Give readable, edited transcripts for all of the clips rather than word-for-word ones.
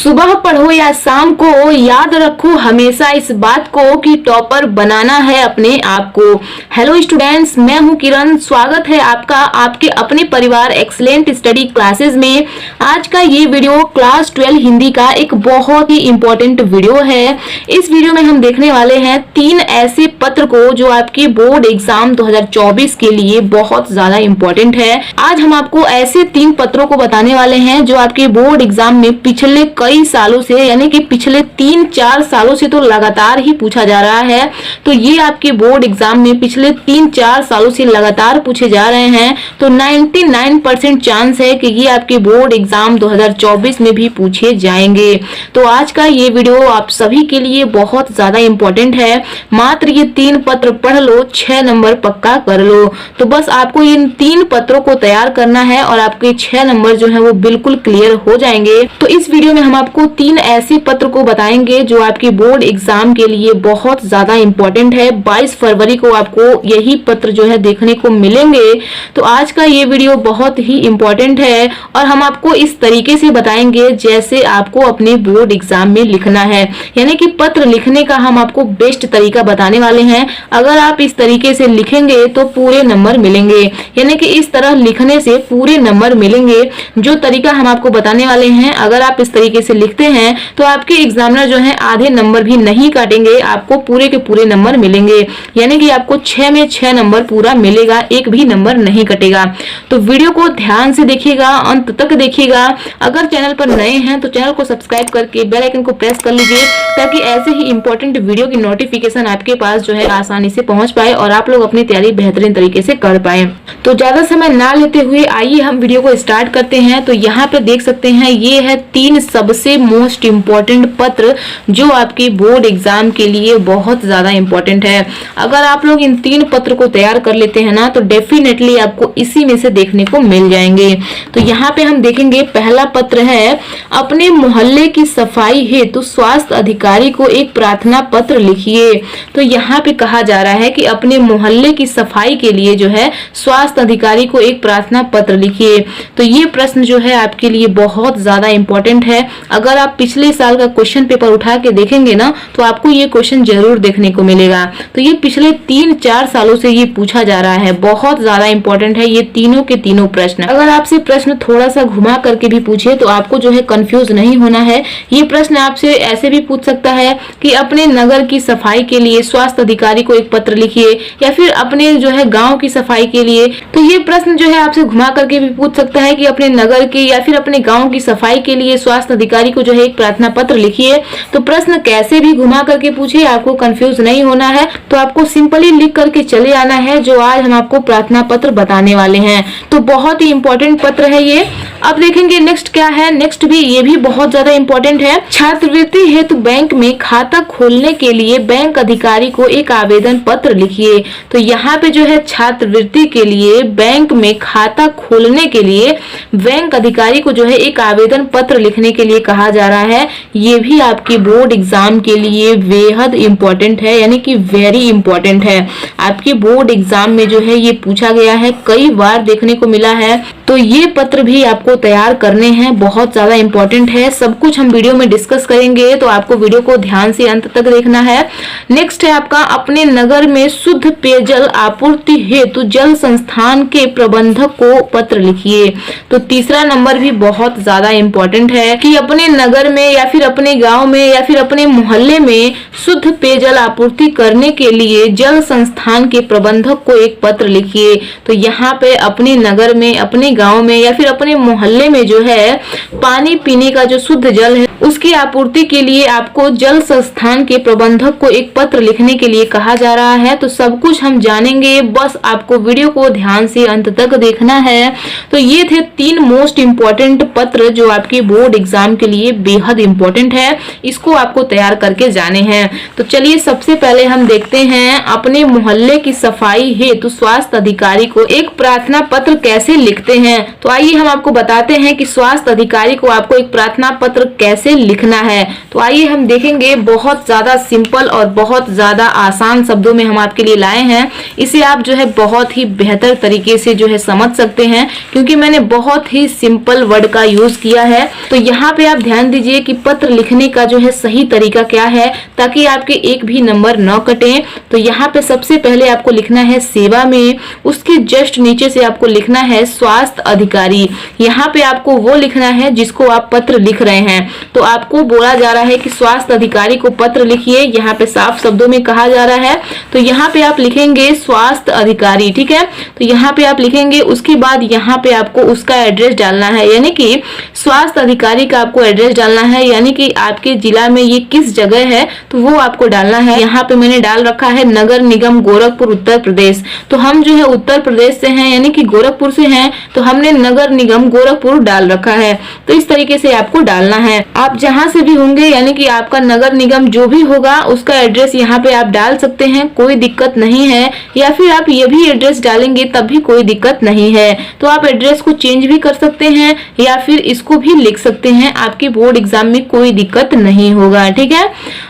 सुबह पढ़ो या शाम को, याद रखो हमेशा इस बात को कि टॉपर बनाना है अपने आप को। हेलो स्टूडेंट्स, मैं हूं किरण। स्वागत है आपका आपके अपने परिवार एक्सीलेंट स्टडी क्लासेस में। आज का ये वीडियो क्लास 12 हिंदी का एक बहुत ही इंपॉर्टेंट वीडियो है। इस वीडियो में हम देखने वाले हैं 3 ऐसे पत्र को जो आपके बोर्ड एग्जाम 2024 के लिए बहुत ज्यादा इंपॉर्टेंट है। आज हम आपको ऐसे 3 पत्रों को बताने वाले हैं जो आपके बोर्ड एग्जाम में पिछले कई सालों से, यानी कि पिछले 3-4 सालों से तो लगातार ही पूछा जा रहा है। तो ये आपके बोर्ड एग्जाम में पिछले 3-4 सालों से लगातार पूछे जा रहे हैं। तो 99% चांस है कि ये आपके बोर्ड एग्जाम 2024 में भी पूछे जाएंगे। तो आज का ये वीडियो आप सभी के लिए बहुत ज्यादा इंपॉर्टेंट है। मात्र ये 3 पत्र पढ़ लो, 6 नंबर पक्का कर लो। तो बस आपको इन 3 पत्रों को तैयार करना है और आपके 6 नंबर जो है वो बिल्कुल क्लियर हो जाएंगे। तो इस वीडियो में हम आपको 3 ऐसे पत्र को बताएंगे जो आपके बोर्ड एग्जाम के लिए बहुत ज्यादा इंपॉर्टेंट है। 22 फरवरी को आपको यही पत्र जो है देखने को मिलेंगे। तो आज का ये वीडियो बहुत ही इंपॉर्टेंट है और हम आपको इस तरीके से बताएंगे जैसे आपको अपने बोर्ड एग्जाम में लिखना है, यानी कि पत्र लिखने का हम आपको बेस्ट तरीका बताने वाले हैं। अगर आप इस तरीके से लिखेंगे तो पूरे नंबर मिलेंगे, यानी कि इस तरह लिखने से पूरे नंबर मिलेंगे। जो तरीका हम आपको बताने वाले हैं, अगर आप इस तरीके से लिखते हैं तो आपके एग्जामिनर जो है आधे नंबर भी नहीं काटेंगे, आपको पूरे के पूरे नंबर मिलेंगे। यानी कि आपको 6 में 6 नंबर पूरा मिलेगा, एक भी नंबर नहीं कटेगा। तो वीडियो को ध्यान से देखिएगा, अंत तक देखिएगा। अगर चैनल पर नए हैं तो चैनल को सब्सक्राइब करके बेल आइकन को प्रेस कर लीजिए ताकि ऐसे ही इंपॉर्टेंट वीडियो की नोटिफिकेशन आपके पास जो है आसानी से पहुंच पाए और आप लोग अपनी तैयारी बेहतरीन तरीके से कर पाए। तो ज्यादा समय ना लेते हुए आइए हम वीडियो को स्टार्ट करते हैं। तो यहाँ पे देख सकते हैं ये है 3 सबसे मोस्ट इम्पोर्टेंट पत्र जो आपके बोर्ड एग्जाम के लिए बहुत ज्यादा इंपॉर्टेंट है। अगर आप लोग इन 3 पत्र को तैयार कर लेते हैं ना तो डेफिनेटली आपको इसी में से देखने को मिल जाएंगे। तो यहाँ पे हम देखेंगे पहला पत्र है, अपने मोहल्ले की सफाई हेतु स्वास्थ्य अधिकारी को एक प्रार्थना पत्र लिखिए। तो यहाँ पे कहा जा रहा है कि अपने मोहल्ले की सफाई के लिए जो है स्वास्थ्य अधिकारी को एक प्रार्थना पत्र लिखिए। तो ये प्रश्न जो है आपके लिए बहुत ज्यादा इंपॉर्टेंट है। अगर आप पिछले साल का क्वेश्चन पेपर उठा के देखेंगे ना तो आपको ये क्वेश्चन जरूर देखने को मिलेगा। तो ये पिछले 3-4 सालों से ये पूछा जा रहा है, बहुत ज्यादा इंपॉर्टेंट है ये तीनों के तीनों प्रश्न। अगर आपसे प्रश्न थोड़ा सा घुमा करके भी पूछे तो आपको जो है कंफ्यूज नहीं होना है। ये प्रश्न आपसे ऐसे भी पूछ सकता है कि अपने नगर की सफाई के लिए स्वास्थ्य अधिकारी को एक पत्र लिखिए, या फिर अपने जो है गाँव की सफाई के लिए। तो ये प्रश्न जो है आपसे घुमा करके भी पूछ सकता है कि अपने नगर के या फिर अपने गाँव की सफाई के लिए स्वास्थ्य अधिकारी को जो है एक प्रार्थना पत्र लिखिए। तो प्रश्न कैसे भी घुमा करके पूछे, आपको कंफ्यूज नहीं होना है। तो आपको सिंपली लिख करके चले आना है जो आज हम आपको प्रार्थना पत्र बताने वाले हैं। तो बहुत ही इंपॉर्टेंट पत्र है ये। अब देखेंगे नेक्स्ट क्या है। नेक्स्ट भी ये भी बहुत ज्यादा इंपॉर्टेंट है। छात्रवृत्ति हेतु बैंक में खाता खोलने के लिए बैंक अधिकारी को एक आवेदन पत्र लिखिए। तो यहाँ पे जो है छात्रवृत्ति के लिए बैंक में खाता खोलने के लिए बैंक अधिकारी को जो है एक आवेदन पत्र लिखने के लिए कहा जा रहा है। ये भी आपके बोर्ड एग्जाम के लिए बेहद इंपॉर्टेंट है, यानी कि वेरी इंपॉर्टेंट है। आपके बोर्ड एग्जाम में जो है ये पूछा गया है, कई बार देखने को मिला है। तो ये पत्र भी आपको तैयार करने हैं, बहुत ज्यादा इंपॉर्टेंट है। सब कुछ हम वीडियो में डिस्कस करेंगे, तो आपको वीडियो को ध्यान से अंत तक देखना है। नेक्स्ट है आपका, अपने नगर में शुद्ध पेयजल आपूर्ति हेतु जल संस्थान के प्रबंधक को पत्र लिखिए। तो तीसरा नंबर भी बहुत ज्यादा इंपॉर्टेंट है कि अपने नगर में या फिर अपने गांव में या फिर अपने मोहल्ले में शुद्ध पेयजल आपूर्ति करने के लिए जल संस्थान के प्रबंधक को एक पत्र लिखिए। तो यहाँ पे अपने नगर में, अपने गांव में या फिर अपने मोहल्ले में जो है पानी पीने का जो शुद्ध जल है उसकी आपूर्ति के लिए आपको जल संस्थान के प्रबंधक को एक पत्र लिखने के लिए कहा जा रहा है। तो सब कुछ हम जानेंगे, बस आपको वीडियो को ध्यान से अंत तक देखना है। तो ये थे 3 मोस्ट इम्पोर्टेंट पत्र जो आपके बोर्ड एग्जाम के लिए बेहद इंपॉर्टेंट है, इसको आपको तैयार करके जाने हैं। तो चलिए सबसे पहले हम देखते हैं अपने मोहल्ले की सफाई हेतु स्वास्थ्य अधिकारी को एक प्रार्थना पत्र कैसे लिखते हैं। तो आइए हम आपको बताते हैं कि स्वास्थ्य अधिकारी को आपको एक प्रार्थना पत्र कैसे पहले लिखना है। तो आइए हम देखेंगे, बहुत ज्यादा सिंपल और बहुत ज्यादा आसान शब्दों में हम आपके लिए लाए हैं। इसे आप जो है बहुत ही बेहतर तरीके से जो है समझ सकते हैं, क्योंकि मैंने बहुत ही सिंपल वर्ड का यूज किया है। तो यहाँ पे आप ध्यान दीजिए कि पत्र लिखने का जो है सही तरीका क्या है, ताकि आपके एक भी नंबर न कटे। तो यहाँ पे सबसे पहले आपको लिखना है सेवा में, उसके जस्ट नीचे से आपको लिखना है स्वास्थ्य अधिकारी। यहाँ पे आपको वो लिखना है जिसको आप पत्र लिख रहे हैं। तो आपको बोला जा रहा है कि स्वास्थ्य अधिकारी को पत्र लिखिए, यहाँ पे साफ शब्दों में कहा जा रहा है। तो यहाँ पे आप लिखेंगे स्वास्थ्य अधिकारी, ठीक है। तो यहाँ पे आप लिखेंगे, उसके बाद यहाँ पे आपको उसका एड्रेस डालना है, यानी कि स्वास्थ्य अधिकारी का आपको एड्रेस डालना है, यानी कि आपके जिला में ये किस जगह है तो वो आपको डालना है। यहाँ पे मैंने डाल रखा है नगर निगम गोरखपुर उत्तर प्रदेश। तो हम जो है उत्तर प्रदेश से हैं, यानी कि गोरखपुर से हैं, तो हमने नगर निगम गोरखपुर डाल रखा है। तो इस तरीके से आपको डालना है। आप जहां से भी होंगे, यानी कि आपका नगर निगम जो भी होगा उसका एड्रेस यहाँ पे आप डाल सकते हैं, कोई दिक्कत नहीं है। या फिर आप ये भी एड्रेस डालेंगे तब भी कोई दिक्कत नहीं है। तो आप एड्रेस को चेंज भी कर सकते हैं या फिर इसको भी लिख सकते हैं, आपके बोर्ड एग्जाम में कोई दिक्कत नहीं होगा, ठीक है।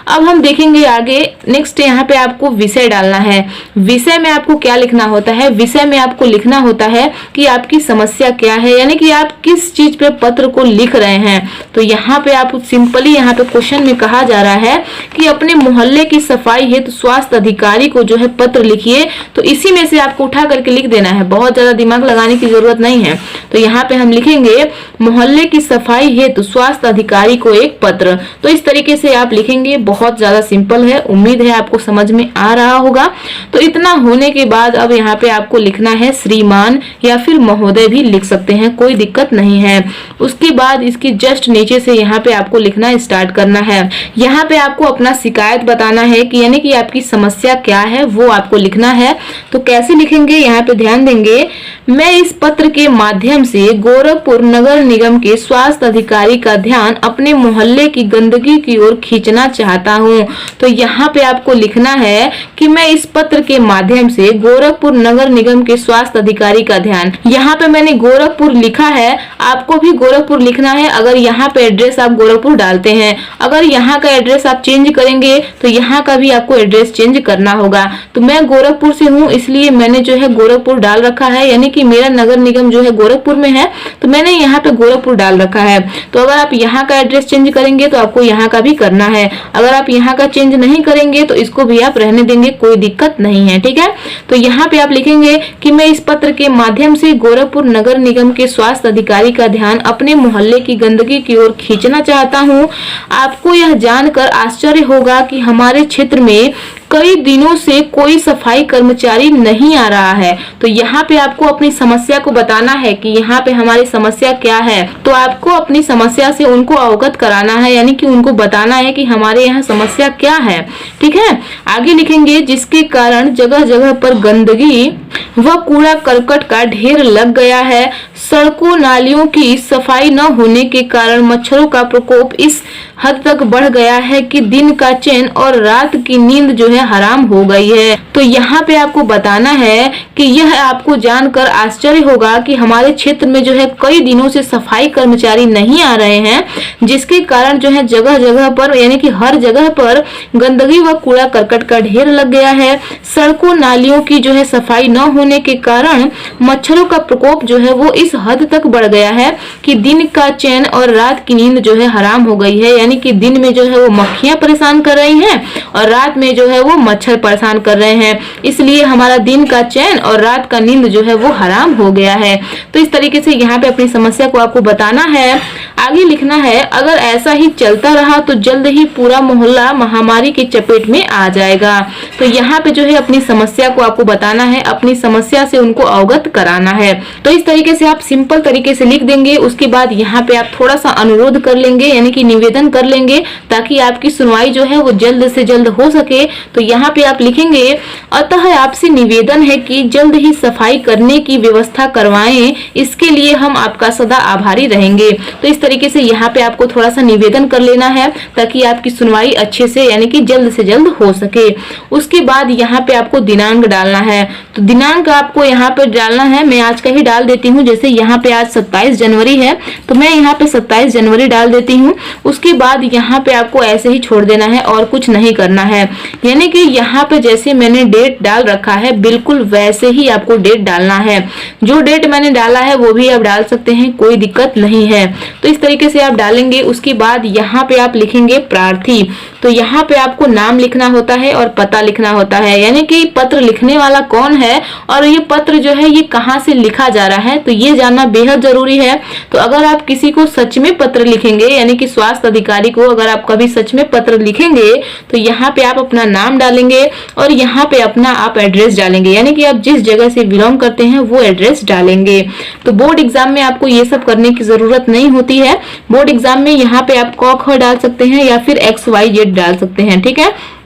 अब हम देखेंगे आगे। नेक्स्ट यहाँ पे आपको विषय डालना है। विषय में आपको क्या लिखना होता है? विषय में आपको लिखना होता है कि आपकी समस्या क्या है, यानी कि आप किस चीज पे पत्र को लिख रहे हैं। तो यहाँ पे आप सिंपली, यहाँ पे क्वेश्चन में कहा जा रहा है कि अपने मोहल्ले की सफाई हेतु स्वास्थ्य अधिकारी को जो है पत्र लिखिए। तो इसी में से आपको उठा करके लिख देना है, बहुत ज्यादा दिमाग लगाने की जरूरत नहीं है। तो यहाँ पे हम लिखेंगे मोहल्ले की सफाई हेतु स्वास्थ्य अधिकारी को एक पत्र। तो इस तरीके से आप लिखेंगे, बहुत ज्यादा सिंपल है। उम्मीद है आपको समझ में आ रहा होगा। तो इतना होने के बाद अब यहाँ पे आपको लिखना है श्रीमान या फिर महोदय भी लिख सकते हैं, कोई दिक्कत नहीं है। उसके बाद इसकी जस्ट नीचे से यहाँ पे आपको लिखना स्टार्ट करना है। यहाँ पे आपको अपना शिकायत बताना है कि यानी कि आपकी समस्या क्या है वो आपको लिखना है। तो कैसे लिखेंगे, यहाँ पे ध्यान देंगे। मैं इस पत्र के माध्यम से गोरखपुर नगर निगम के स्वास्थ्य अधिकारी का ध्यान अपने मोहल्ले की गंदगी की ओर खींचना चाहता हूँ। तो यहाँ पे आपको लिखना है कि मैं इस पत्र के माध्यम से गोरखपुर नगर निगम के स्वास्थ्य अधिकारी का ध्यान, यहाँ पे मैंने गोरखपुर लिखा है, आपको भी गोरखपुर लिखना है। अगर यहाँ पे एड्रेस आप गोरखपुर डालते हैं, अगर यहाँ का एड्रेस आप चेंज करेंगे तो यहाँ का भी आपको एड्रेस चेंज करना होगा। तो मैं गोरखपुर से हूँ, इसलिए मैंने जो है गोरखपुर डाल रखा है, यानी कि मेरा नगर निगम जो है गोरखपुर में है, तो मैंने यहाँ पे गोरखपुर डाल रखा है। तो अगर आप यहाँ का एड्रेस चेंज करेंगे तो आपको यहाँ का भी करना है। अगर आप यहाँ का चेंज नहीं करेंगे तो इसको भी आप रहने देंगे, कोई दिक्कत नहीं है, ठीक है। तो यहाँ पे आप लिखेंगे कि मैं इस पत्र के माध्यम से गोरखपुर नगर निगम के स्वास्थ्य अधिकारी का ध्यान अपने मोहल्ले की गंदगी की ओर खींचना चाहता हूँ। आपको यह जानकर आश्चर्य होगा कि हमारे क्षेत्र में कई दिनों से कोई सफाई कर्मचारी नहीं आ रहा है। तो यहाँ पे आपको अपनी समस्या को बताना है कि यहाँ पे हमारी समस्या क्या है। तो आपको अपनी समस्या से उनको अवगत कराना है, यानी कि उनको बताना है कि हमारे यहाँ समस्या क्या है, ठीक है। आगे लिखेंगे, जिसके कारण जगह जगह पर गंदगी व कूड़ा करकट का ढेर लग गया है। सड़कों नालियों की सफाई न होने के कारण मच्छरों का प्रकोप इस हद तक बढ़ गया है कि दिन का चैन और रात की नींद जो है हराम हो गई है। तो यहाँ पे आपको बताना है कि यह आपको जानकर आश्चर्य होगा कि हमारे क्षेत्र में जो है कई दिनों से सफाई कर्मचारी नहीं आ रहे हैं, जिसके कारण जो है जगह जगह पर, यानी कि हर जगह पर गंदगी व कूड़ा करकट का ढेर लग गया है। सड़कों नालियों की जो है सफाई न होने के कारण मच्छरों का प्रकोप जो है वो इस हद तक बढ़ गया है कि दिन का चैन और रात की नींद जो है हराम हो गई है। यानी कि दिन में जो है वो मक्खियां परेशान कर रही हैं और रात में जो है वो मच्छर परेशान कर रहे हैं, इसलिए हमारा दिन का चैन और रात का नींद जो है वो हराम हो गया है। तो इस तरीके से यहाँ पे अपनी समस्या को आपको बताना है। आगे लिखना है, अगर ऐसा ही चलता रहा तो जल्द ही पूरा मोहल्ला महामारी की चपेट में आ जाएगा। तो यहाँ पे जो है अपनी समस्या को आपको बताना है, अपनी समस्या से उनको अवगत कराना है। तो इस तरीके से आप सिंपल तरीके से लिख देंगे। उसके बाद यहाँ पे आप थोड़ा सा अनुरोध कर लेंगे, यानी कि निवेदन कर लेंगे, ताकि आपकी सुनवाई जो है वो जल्द से जल्द हो सके। तो यहाँ पे आप लिखेंगे, अतः आपसे निवेदन है कि जल्द ही सफाई करने की व्यवस्था करवाएं, इसके लिए हम आपका सदा आभारी रहेंगे। तो इस तरीके से यहाँ पे आपको थोड़ा सा निवेदन कर लेना है ताकि आपकी सुनवाई अच्छे से यानी कि जल्द से जल्द हो सके। उसके बाद यहाँ पे आपको दिनांक डालना है, तो दिनांक आपको यहाँ पे डालना है, मैं आज का ही डाल देती हूँ। जैसे यहाँ पे आज 27 जनवरी है तो मैं यहाँ पे 27 जनवरी डाल देती हूँ। उसके बाद यहाँ पे आपको ऐसे ही छोड़ देना है और कुछ नहीं करना है, यानी कि यहाँ पे जैसे मैंने डेट डाल रखा है बिल्कुल वैसे ही आपको डेट डालना है। जो डेट मैंने डाला है वो भी आप डाल सकते हैं, कोई दिक्कत नहीं है। तो इस तरीके से आप डालेंगे। उसके बाद यहाँ पे आप लिखेंगे प्रार्थी, तो यहाँ पे आपको नाम लिखना होता है और पता लिखना होता है, यानी कि पत्र लिखने वाला कौन है और ये पत्र जो है ये कहाँ से लिखा जा रहा है, तो ये जानना बेहद जरूरी है। तो अगर आप किसी को सच में पत्र लिखेंगे यानी कि स्वास्थ्य अधिकारी को अगर आप कभी सच में पत्र लिखेंगे तो यहाँ पे आप अपना नाम डालेंगे और यहाँ पे अपना आप एड्रेस डालेंगे, यानी कि आप जिस जगह से बिलोंग करते हैं वो एड्रेस डालेंगे। तो बोर्ड एग्जाम में आपको ये सब करने की जरूरत नहीं होती है। बोर्ड एग्जाम में यहाँ पे आप क ख डाल सकते हैं या फिर XYZ डाल सकते हैं, ठीक है।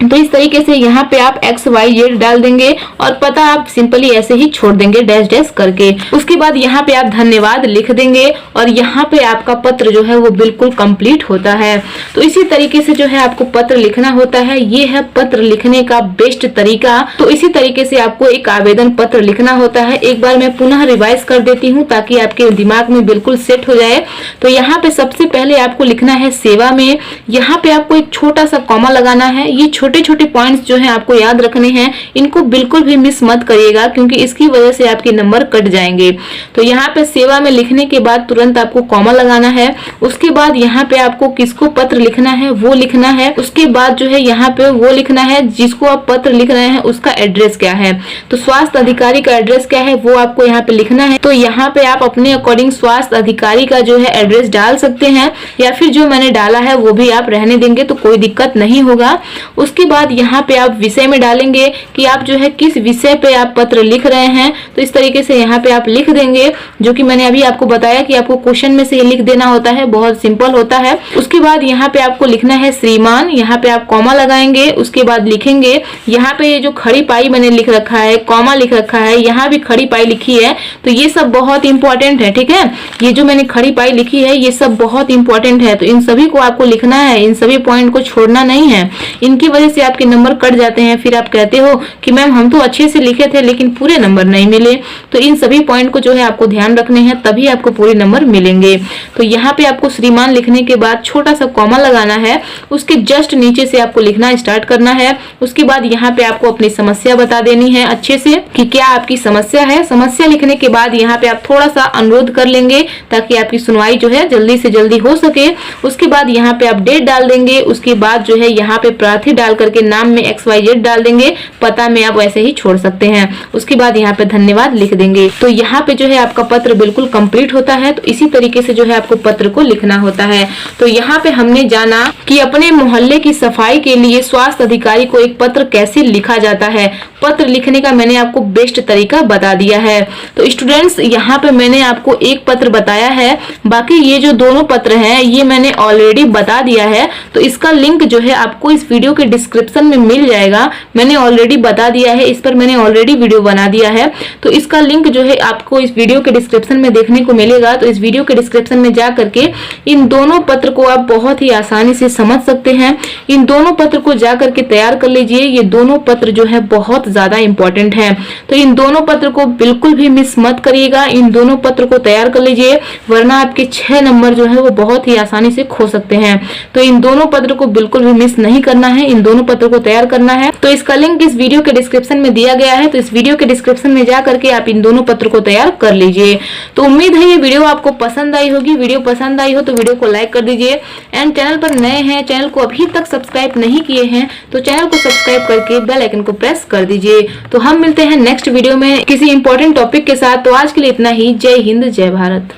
तो इस तरीके से यहाँ पे आप XYZ डाल देंगे और पता आप सिंपली ऐसे ही छोड़ देंगे डैश डैश करके। उसके बाद यहाँ पे आप धन्यवाद लिख देंगे और यहाँ पे आपका पत्र जो है वो बिल्कुल कंप्लीट होता है। तो इसी तरीके से जो है आपको पत्र लिखना होता है, ये है पत्र लिखने का बेस्ट तरीका। तो इसी तरीके से आपको एक आवेदन पत्र लिखना होता है। एक बार मैं पुनः रिवाइज कर देती हूँ ताकि आपके दिमाग में बिल्कुल सेट हो जाए। तो यहाँ पे सबसे पहले आपको लिखना है सेवा में, यहाँ पे आपको एक छोटा सा कॉमा लगाना है। ये छोटे छोटे पॉइंट्स जो हैं आपको याद रखने हैं, इनको बिल्कुल भी मिस मत करिएगा क्योंकि इसकी वजह से आपके नंबर कट जाएंगे। तो यहाँ पे सेवा में लिखने के बाद तुरंत आपको कॉमा लगाना है। उसके बाद यहाँ पे आपको किसको पत्र लिखना है वो लिखना है। उसके बाद जो है यहाँ पे वो लिखना है जिसको आप पत्र लिख रहे हैं उसका एड्रेस क्या है। तो स्वास्थ्य अधिकारी का एड्रेस क्या है वो आपको यहाँ पे लिखना है। तो यहाँ पे आप अपने अकॉर्डिंग स्वास्थ्य अधिकारी का जो है एड्रेस डाल सकते हैं या फिर जो मैंने डाला है वो भी आप रहने देंगे तो कोई दिक्कत नहीं होगा। उसके बाद यहाँ पे आप विषय में डालेंगे कि आप जो है किस विषय पे आप पत्र लिख रहे हैं। तो इस तरीके से यहाँ पे आप लिख देंगे, जो कि मैंने अभी आपको बताया कि आपको क्वेश्चन में से ये लिख देना होता है, बहुत सिंपल होता है। उसके बाद यहाँ पे आपको लिखना है श्रीमान, यहाँ पे आप कॉमा लगाएंगे। उसके बाद लिखेंगे यहाँ पे ये जो खड़ी पाई मैंने लिख रखा है, कॉमा लिख रखा है, यहाँ भी खड़ी पाई लिखी है, तो ये सब बहुत इंपॉर्टेंट है, ठीक है। ये जो मैंने खड़ी पाई लिखी है ये सब बहुत इंपॉर्टेंट है, तो इन सभी को आपको लिखना है, इन सभी पॉइंट को छोड़ना नहीं है। इनकी वजह से आपके नंबर कट जाते हैं, फिर आप कहते हो कि मैम हम तो अच्छे से लिखे थे लेकिन पूरे नंबर नहीं मिले। तो इन सभी पॉइंट को जो है आपको ध्यान रखने हैं, तभी आपको पूरे नंबर मिलेंगे। तो यहाँ पे आपको श्रीमान लिखने के बाद छोटा सा कॉमा लगाना है, उसके जस्ट नीचे से आपको लिखना स्टार्ट करना है। उसके बाद यहाँ पे आपको अपनी समस्या बता देनी है अच्छे से कि क्या आपकी समस्या है। समस्या लिखने के बाद यहाँ पे आप थोड़ा सा अनुरोध कर लेंगे ताकि आपकी सुनवाई जो है जल्दी से जल्दी हो सके। उसके बाद यहाँ पे आप डेट डाल देंगे। उसके बाद जो है यहाँ पे प्रार्थी डाल करके नाम में XYZ डाल देंगे, पता में आप वैसे ही छोड़ सकते हैं। उसके बाद यहाँ पे धन्यवाद लिख देंगे। तो यहाँ पे जो है आपका पत्र बिल्कुल कंप्लीट होता है। तो इसी तरीके से जो है आपको पत्र को लिखना होता है। तो यहाँ पे हमने जाना कि अपने मोहल्ले की सफाई के लिए स्वास्थ्य अधिकारी को एक पत्र कैसे लिखा जाता है। पत्र लिखने का मैंने आपको बेस्ट तरीका बता दिया है। तो स्टूडेंट्स यहाँ पे मैंने आपको एक पत्र बताया है, बाकी ये जो दोनों पत्र हैं ये मैंने ऑलरेडी बता दिया है। तो इसका लिंक जो है आपको इस वीडियो के डिस्क्रिप्शन में मिल जाएगा। मैंने ऑलरेडी बता दिया है, इस पर मैंने ऑलरेडी वीडियो बना दिया है। तो इसका लिंक जो है आपको इस वीडियो के डिस्क्रिप्शन में देखने को मिलेगा। तो इस वीडियो के डिस्क्रिप्शन में जा करके इन दोनों पत्र को आप बहुत ही आसानी से समझ सकते हैं। इन दोनों पत्र को जा करके तैयार कर लीजिए। ये दोनों पत्र जो है बहुत ज्यादा इंपॉर्टेंट है, तो इन दोनों पत्र को बिल्कुल भी मिस मत करिएगा। इन दोनों पत्र को तैयार कर लीजिए, वरना आपके 6 नंबर जो है वो बहुत ही आसानी से खो सकते हैं। तो इन दोनों पत्र को बिल्कुल भी मिस नहीं करना है, इन दोनों पत्र को तैयार करना है। तो इसका लिंक इस वीडियो के डिस्क्रिप्शन में दिया गया है। तो इस वीडियो के डिस्क्रिप्शन में जा करके आप इन दोनों पत्र को तैयार कर लीजिए। तो उम्मीद है ये वीडियो आपको पसंद आई होगी। वीडियो पसंद आई हो तो वीडियो को लाइक कर दीजिए। एंड चैनल पर नए हैं, चैनल को अभी तक सब्सक्राइब नहीं किए हैं तो चैनल को सब्सक्राइब करके बेल आइकन को प्रेस कर दीजिए। तो हम मिलते हैं नेक्स्ट वीडियो में किसी इंपॉर्टेंट टॉपिक के साथ। तो आज के लिए इतना ही। जय हिंद, जय भारत।